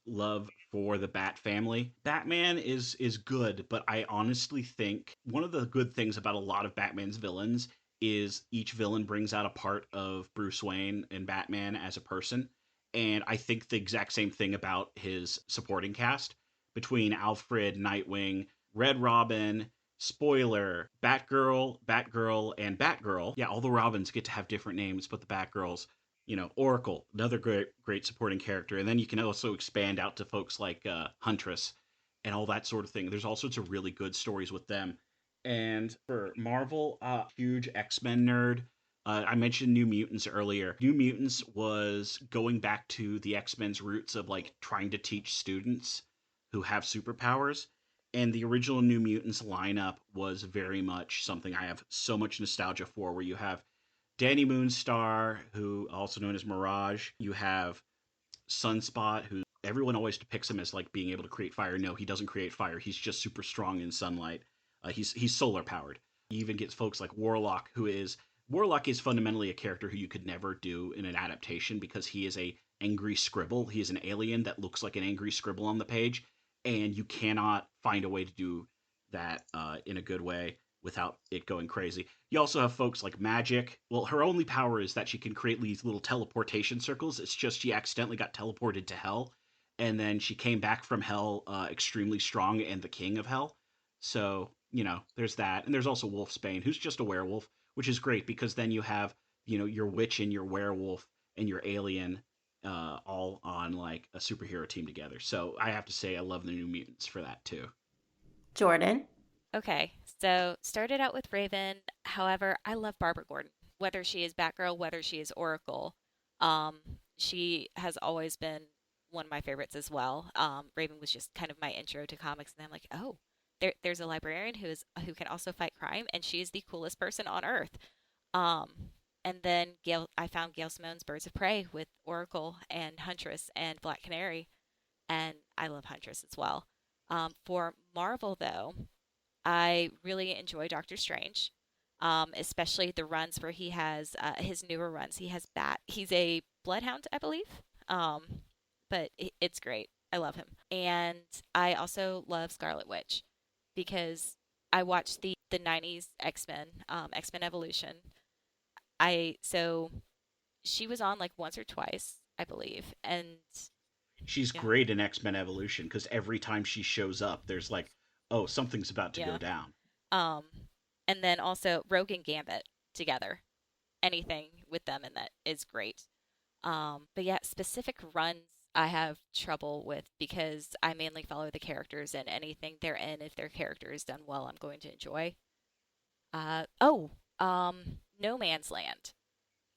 love for the Bat family. Batman is good, but I honestly think one of the good things about a lot of Batman's villains is each villain brings out a part of Bruce Wayne and Batman as a person. And I think the exact same thing about his supporting cast between Alfred, Nightwing, Red Robin, spoiler, Batgirl, and Batgirl. Yeah, all the Robins get to have different names, but the Batgirls, Oracle, another great supporting character. And then you can also expand out to folks like Huntress and all that sort of thing. There's all sorts of really good stories with them. And for Marvel, huge X-Men nerd. I mentioned New Mutants earlier. New Mutants was going back to the X-Men's roots of like trying to teach students who have superpowers, and the original New Mutants lineup was very much something I have so much nostalgia for. Where you have Danny Moonstar, who also known as Mirage. You have Sunspot, who everyone always depicts him as like being able to create fire. No, he doesn't create fire. He's just super strong in sunlight. He's solar powered. He even gets folks like Warlock is fundamentally a character who you could never do in an adaptation because he is a angry scribble. He is an alien that looks like an angry scribble on the page, and you cannot find a way to do that in a good way without it going crazy. You also have folks like Magic. Well, her only power is that she can create these little teleportation circles. It's just she accidentally got teleported to Hell, and then she came back from Hell extremely strong and the king of Hell. So, there's that. And there's also Wolfsbane, who's just a werewolf, which is great because then you have, your witch and your werewolf and your alien all on like a superhero team together. So I have to say I love the New Mutants for that too. Jordan. Okay, so started out with Raven. However, I love Barbara Gordon, whether she is Batgirl, whether she is Oracle. Um, she has always been one of my favorites as well. Raven was just kind of my intro to comics, and I'm like, oh, there's a librarian who can also fight crime, and she is the coolest person on earth. Um, and then I found Gail Simone's Birds of Prey with Oracle and Huntress and Black Canary, and I love Huntress as well. For Marvel, though. I really enjoy Doctor Strange, especially the runs where he has his newer runs. He has Bat. He's a Bloodhound, I believe, but it's great. I love him, and I also love Scarlet Witch because I watched the '90s X-Men, X-Men Evolution. I so she was on like once or twice, I believe, and She's yeah, great in X Men Evolution because every time she shows up, there's like, oh, something's about to go yeah. down. Um, and then also Rogue and Gambit together. Anything with them in that is great. But yeah, specific runs I have trouble with because I mainly follow the characters and anything they're in. If their character is done well, I'm going to enjoy. Oh, No Man's Land.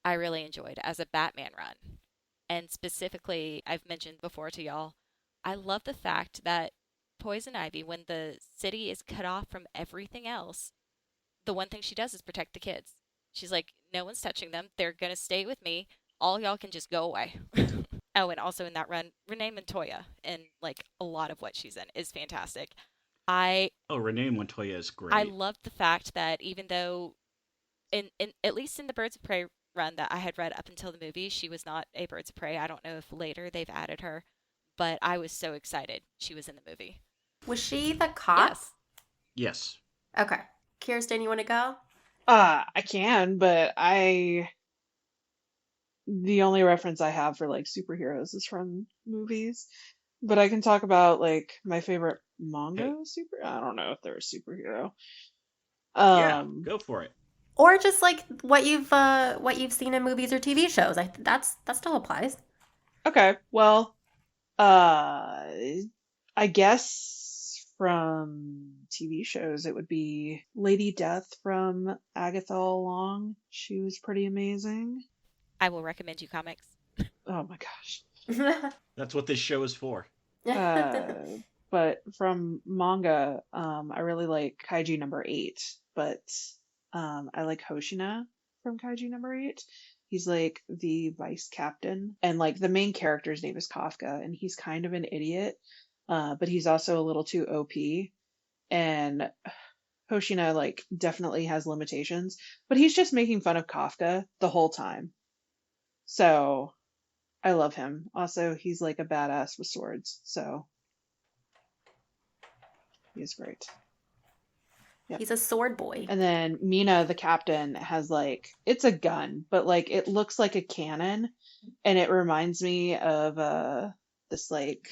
I really enjoyed as a Batman run. And specifically, I've mentioned before to y'all, I love the fact that Poison Ivy, when the city is cut off from everything else, the one thing she does is protect the kids. She's like, no one's touching them. They're going to stay with me. All y'all can just go away. Oh, and also in that run, Renee Montoya and like a lot of what she's in is fantastic. I Oh, Renee Montoya is I great. loved the fact that even though in at least in the Birds of Prey run that I had read up until the movie, she was not a Birds of Prey. I don't know if later they've added her, but I was so excited she was in the movie. Was she the cop? Yes. Yes. Okay. Kirsten, you want to go? I can, but the only reference I have for like superheroes is from movies. But I can talk about like my favorite Hey, manga super. I don't know if they're a superhero. yeah, Um, go for it. Or just like what you've seen in movies or TV shows. That still applies. okay, well, uh, I guess from TV shows it would be Lady Death from Agatha All Along. She was pretty amazing. I will recommend you comics. Oh my gosh. That's what this show is for. Uh, but from manga, I really like Kaiji number 8, but I like Hoshina from Kaiji number 8. He's like the vice captain, and like the main character's name is Kafka, and he's kind of an idiot, but he's also a little too OP. And Hoshina like definitely has limitations, but he's just making fun of Kafka the whole time. So I love him. Also, he's like a badass with swords, so he's great. Yep. He's a sword boy. And then Mina, the captain, has like it's a gun, but like it looks like a cannon, and it reminds me of this like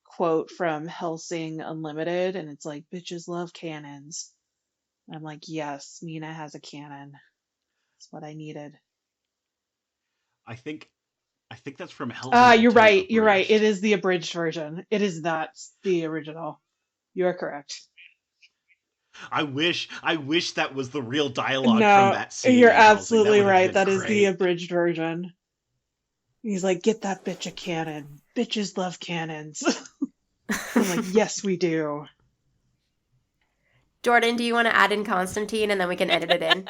quote from Hellsing Unlimited, and it's like bitches love cannons. And I'm like, yes, Mina has a cannon. That's what I needed. I think I think that's from Ah, Hellsing you're Ultimate right. You're right. It Abridged. is the abridged version. It is not the original. You are correct. I wish that was the real dialogue from No, that scene you're in Hellsing. That absolutely would have right. been That is the great. abridged version. He's like, get that bitch a cannon. Bitches love cannons. I'm like, yes, we do. Jordan, do you want to add in Constantine and then we can edit it in?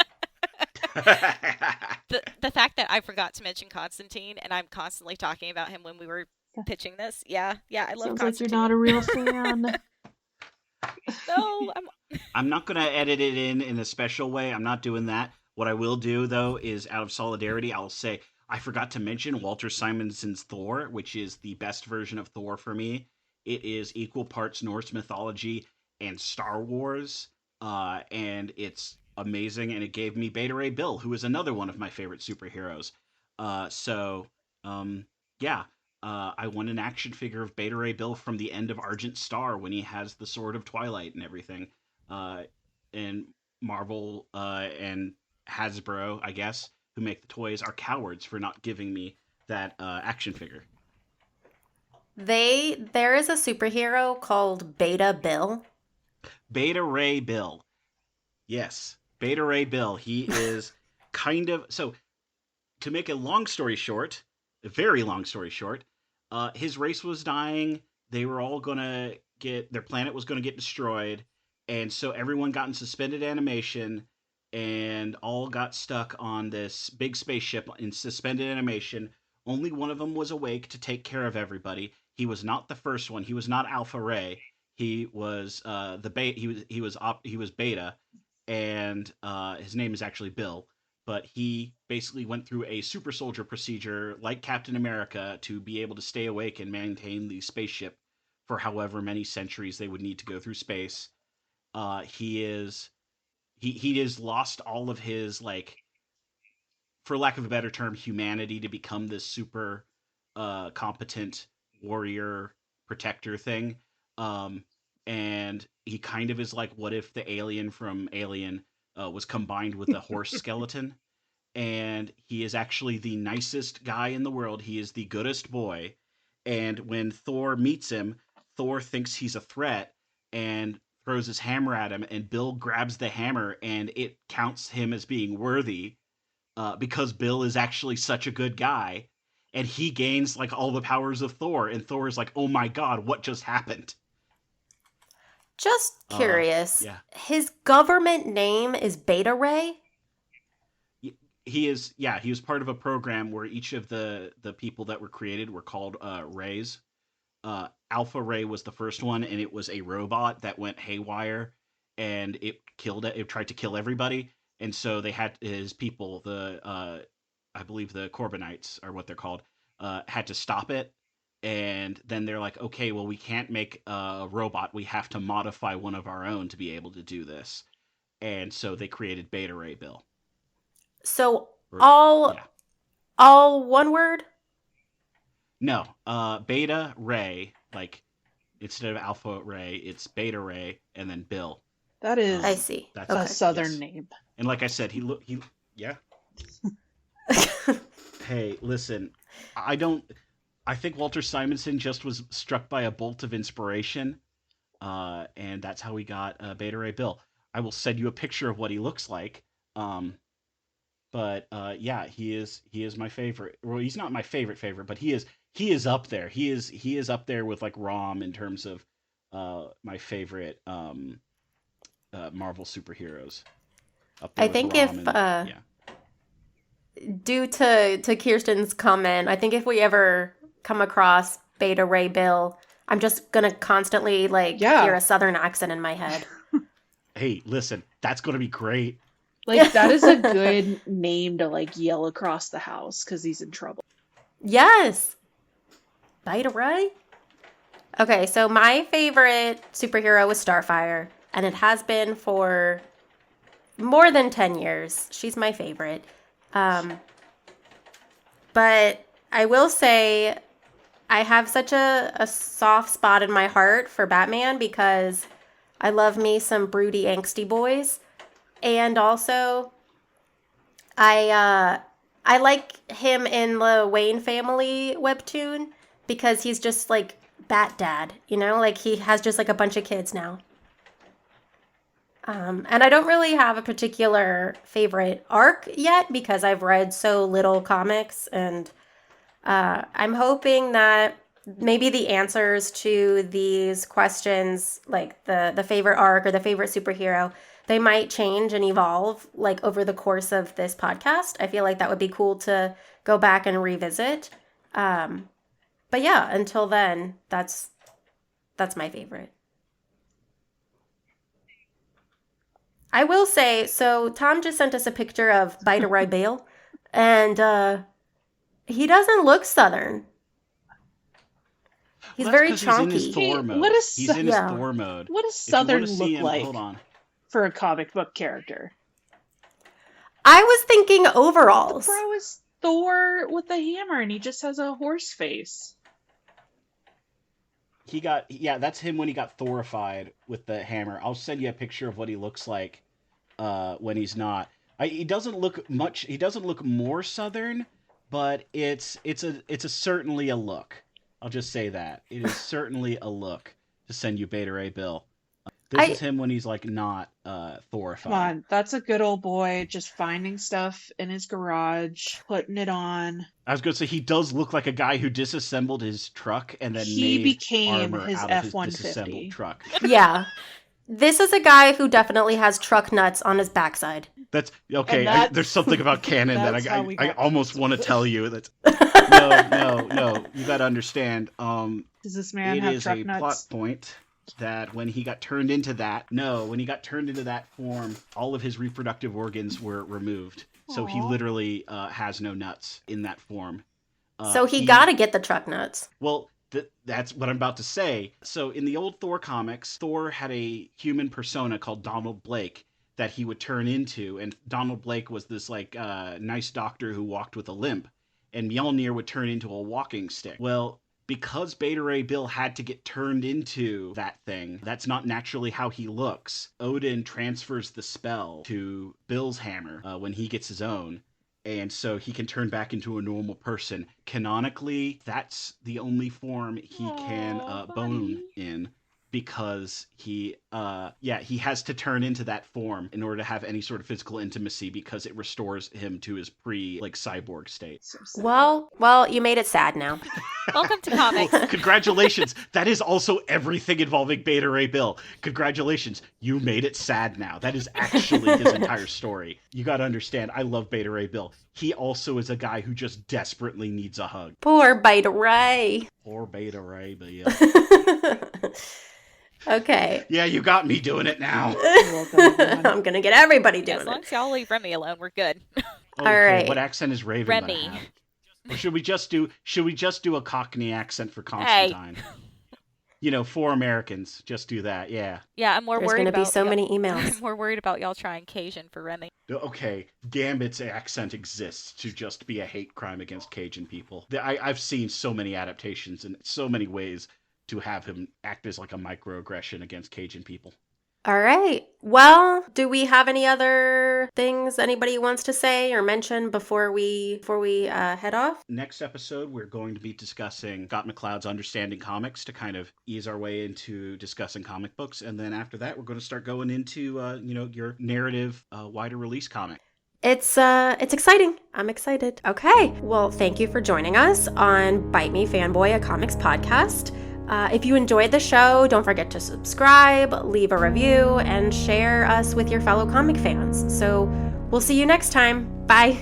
The fact that I forgot to mention Constantine and I'm constantly talking about him when we were pitching this. Yeah, yeah, I love Sounds like you're not Constantine. a real fan. No, I'm I'm not going to edit it in a special way. I'm not doing that. What I will do, though, is out of solidarity, I'll say I forgot to mention Walter Simonson's Thor, which is the best version of Thor for me. It is equal parts Norse mythology and Star Wars, and it's amazing. And it gave me Beta Ray Bill, who is another one of my favorite superheroes. So, um, yeah, I won an action figure of Beta Ray Bill from the end of Argent Star when he has the Sword of Twilight and everything. Uh, and Marvel and Hasbro, I guess, who make the toys, are cowards for not giving me that action figure. There is a superhero called Beta Bill. Beta Ray Bill. Yes, Beta Ray Bill. He is kind of so. To make a long story short, a very long story short, his race was dying. They were all gonna get their planet was gonna get destroyed, and so everyone got in suspended animation, and all got stuck on this big spaceship in suspended animation. Only one of them was awake to take care of everybody. He was not the first one. He was not Alpha Ray. He was the beta. He was Beta, and his name is actually Bill, but he basically went through a super soldier procedure like Captain America to be able to stay awake and maintain the spaceship for however many centuries they would need to go through space. He is he has lost all of his, like, for lack of a better term, humanity to become this super competent warrior protector thing. Um, and he kind of is like, what if the alien from Alien was combined with a horse skeleton? And he is actually the nicest guy in the world. He is the goodest boy. And when Thor meets him, Thor thinks he's a threat and throws his hammer at him. And Bill grabs the hammer and it counts him as being worthy, because Bill is actually such a good guy. And he gains like all the powers of Thor. And Thor is like, oh my God, what just happened? Just curious. Yeah. His government name is Beta Ray? He is, yeah, he was part of a program where each of the people that were created were called Rays. Alpha Ray was the first one, and it was a robot that went haywire, and it tried to kill everybody, and so they had his people, I believe the Corbinites are what they're called, had to stop it. And then they're like, okay, well, we can't make a robot, we have to modify one of our own to be able to do this. And so they created Beta Ray Bill. So Or, all yeah. all one word? No, Beta Ray, like, instead of Alpha Ray, it's Beta Ray, and then Bill. That I is see. That's a Okay. southern yes. name. And like I said, yeah. Hey, listen, I don't. I think Walter Simonson just was struck by a bolt of inspiration, and that's how we got Beta Ray Bill. I will send you a picture of what he looks like. Um, but yeah, he is my favorite. Well, he's not my favorite, but he is up there. He is up there with like Rom in terms of my favorite Marvel superheroes. Up there I with think Rom if and yeah. due to Kirsten's comment, I think if we ever come across Beta Ray Bill, I'm just gonna constantly like hear Yeah. a southern accent in my head. Hey, listen, that's gonna be great. Like that is a good name to like yell across the house because he's in trouble. Yes. Beta Ray? Okay, so my favorite superhero was Starfire, and it has been for more than 10 years. She's my favorite. But I will say I have such a soft spot in my heart for Batman because I love me some broody, angsty boys. And also, I like him in the Wayne family webtoon because he's just like Bat Dad, you know? Like he has just like a bunch of kids now. And I don't really have a particular favorite arc yet because I've read so little comics, and I'm hoping that maybe the answers to these questions, like the favorite arc or the favorite superhero, they might change and evolve like over the course of this podcast. I feel like that would be cool to go back and revisit. But yeah, until then, that's my favorite. I will say, so Tom just sent us a picture of Bida Rai Bale, and he doesn't look Southern. He's Well, that's very because he's in his chunky. Thor Hey, mode. what is He's in his Yeah. Thor mode. what does If you want Southern to see look him, like hold on. for a comic book character? I was thinking The overalls. bro is Thor with a hammer and he just has a horse face. Yeah, that's him when he got Thorified with the hammer. I'll send you a picture of what he looks like when he's not. He doesn't look much. He doesn't look more Southern, but it's a certainly a look. I'll just say that it is certainly a look to send you Beta Ray Bill. This I is him when he's like not Come Thorified. on, that's a good old boy just finding stuff in his garage, putting it on. I was going to say he does look like a guy who disassembled his truck and then He made became armor his out of his F-150. disassembled truck. yeah. This is a guy who definitely has truck nuts on his backside. That's okay. And There's something about canon that that's how we I got almost want to canceled. tell you. That's no. You got to understand. Does this man It have is truck a nuts? plot point that when he got turned into that form, all of his reproductive organs were removed. So he Aw. literally has no nuts in that form. So he He got to get the truck nuts. Well, That's what I'm about to say. So in the old Thor comics, Thor had a human persona called Donald Blake that he would turn into, and Donald Blake was this like nice doctor who walked with a limp, and Mjolnir would turn into a walking stick. Well, because Beta Ray Bill had to get turned into that thing, that's not naturally how he looks. Odin transfers the spell to Bill's hammer when he gets his own, and so he can turn back into a normal person. Canonically, that's the only form he can Oh, bone buddy. in, because he has to turn into that form in order to have any sort of physical intimacy, because it restores him to his pre like cyborg state. So sad. Well, you made it sad now. Welcome to Well, comics. congratulations. That is also everything involving Beta Ray Bill. Congratulations. You made it sad now. That is actually his entire story. You got to understand, I love Beta Ray Bill. He also is a guy who just desperately needs a hug. Poor Beta Ray. Poor Beta Ray Bill. Okay. Yeah, you got me doing it now. You're welcome, everyone. I'm gonna get everybody Yeah, doing as long it. as y'all leave Remy alone, we're good. Okay, All right. what accent is Raven Remy. gonna have? Or should we just do a Cockney accent for Constantine? You know, for Americans, just do that. Yeah. Yeah, I'm more There's worried gonna be about so y'all- many I'm emails. more worried about y'all trying Cajun for Remy. Okay, Gambit's accent exists to just be a hate crime against Cajun people. I've seen so many adaptations and so many ways to have him act as like a microaggression against Cajun people. All right. Well, do we have any other things anybody wants to say or mention before we head off? Next episode, we're going to be discussing Scott McCloud's Understanding Comics to kind of ease our way into discussing comic books, and then after that, we're going to start going into your narrative wider release comic. It's exciting. I'm excited. Okay. Well, thank you for joining us on Bite Me Fanboy, a comics podcast. If you enjoyed the show, don't forget to subscribe, leave a review, and share us with your fellow comic fans. So we'll see you next time. Bye.